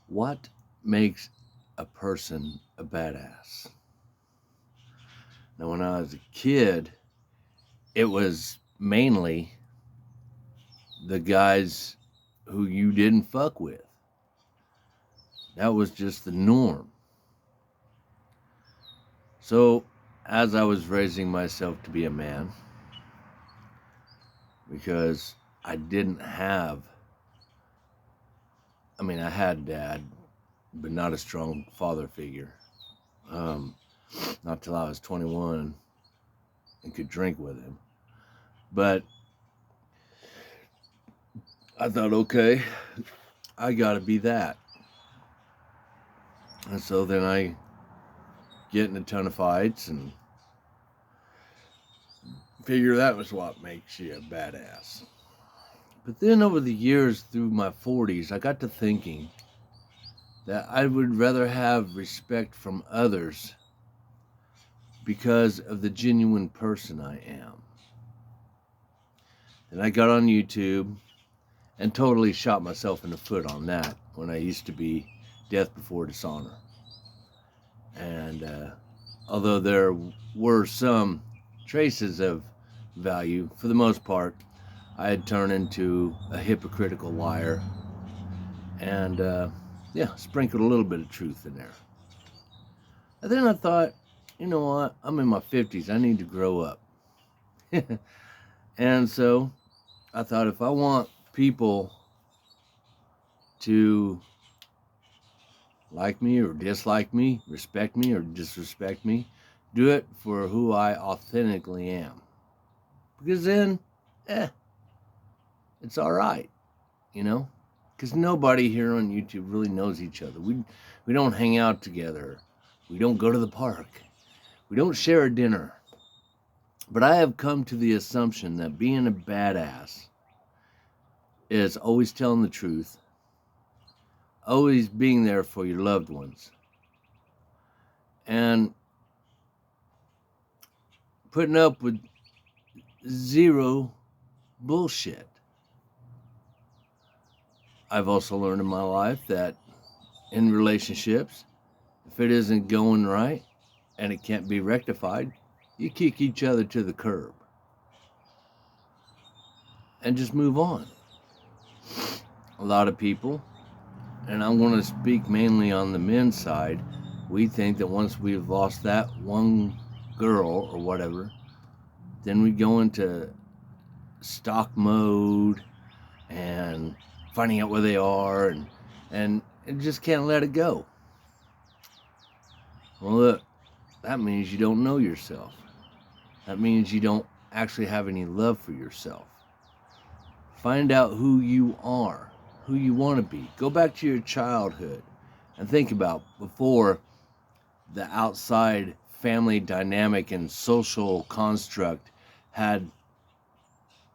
What makes a person a badass? Now, when I was a kid, it was mainly the guys who you didn't fuck with. That was just the norm. So, as I was raising myself to be a man, because I didn't have, I had dad, but not a strong father figure. Um, not till I was 21 and could drink with him. But I thought, okay, I gotta be that. And so then I get in a ton of fights and figure that was what makes you a badass. But then over the years through my 40s, I got to thinking that I would rather have respect from others because of the genuine person I am. And I got on YouTube and totally shot myself in the foot on that when I used to be Death Before Dishonor. And although there were some traces of value, for the most part, I had turned into a hypocritical liar and, sprinkled a little bit of truth in there. And then I thought, you know what? I'm in my 50s. I need to grow up. And so I thought if I want people to like me or dislike me, respect me or disrespect me, do it for who I authentically am. Because then, it's all right, you know? Because nobody here on YouTube really knows each other. We don't hang out together. We don't go to the park. We don't share a dinner. But I have come to the assumption that being a badass is always telling the truth, always being there for your loved ones, and putting up with zero bullshit. I've also learned in my life that in relationships, if it isn't going right and it can't be rectified, you kick each other to the curb and just move on. A lot of people, and I'm going to speak mainly on the men's side, we think that once we've lost that one girl or whatever, then we go into stalk mode and finding out where they are and just can't let it go. Well, look, that means you don't know yourself. That means you don't actually have any love for yourself. Find out who you are, who you want to be. Go back to your childhood and think about before the outside family dynamic and social construct had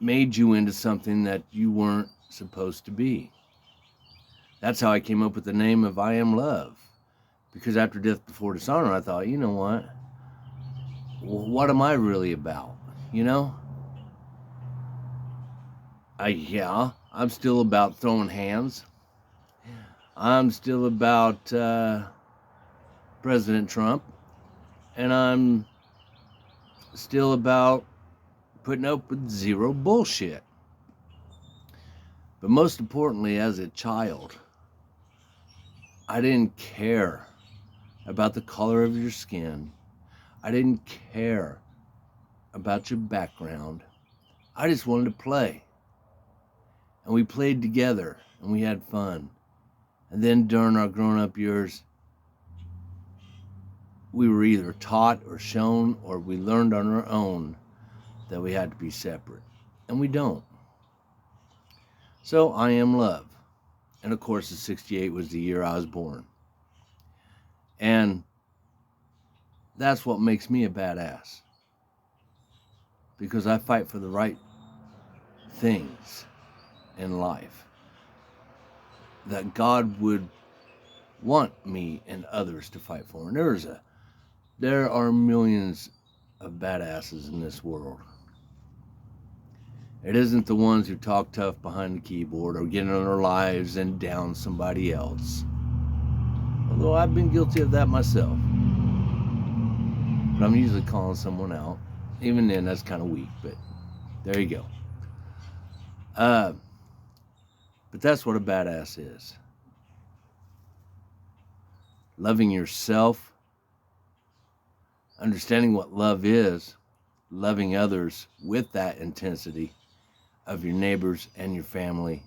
made you into something that you weren't supposed to be. That's how I came up with the name of I Am Love. Because after Death Before Dishonor, I thought, you know what? What am I really about? You know? I'm still about throwing hands. I'm still about President Trump. And I'm still about putting up with zero bullshit. But most importantly, as a child, I didn't care about the color of your skin. I didn't care about your background. I just wanted to play. And we played together and we had fun. And then during our grown-up years, we were either taught or shown or we learned on our own that we had to be separate. And we don't. So I am love. And of course, the 68 was the year I was born. And that's what makes me a badass. Because I fight for the right things in life that God would want me and others to fight for. And there are millions of badasses in this world. It isn't the ones who talk tough behind the keyboard or get in their lives and down somebody else. Although I've been guilty of that myself. But I'm usually calling someone out. Even then, that's kind of weak, but there you go. But that's what a badass is. Loving yourself, understanding what love is, loving others with that intensity of your neighbors and your family,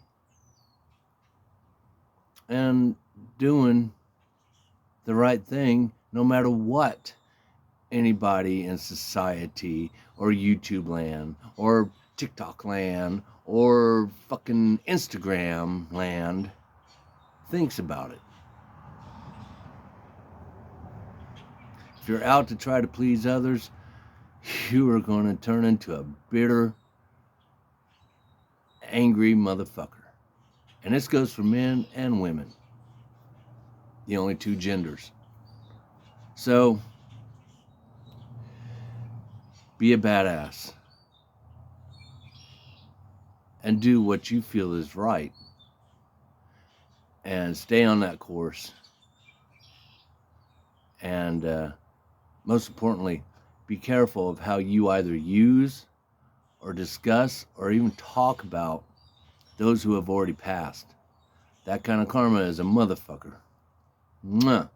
and doing the right thing no matter what anybody in society or YouTube land or TikTok land or fucking Instagram land thinks about it. If you're out to try to please others, you are going to turn into a bitter, angry motherfucker. And this goes for men and women, the only two genders. So, be a badass and do what you feel is right and stay on that course. And most importantly, be careful of how you either use or discuss or even talk about those who have already passed. That kind of karma is a motherfucker. Mwah.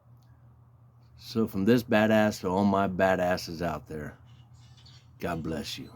So from this badass to all my badasses out there, God bless you.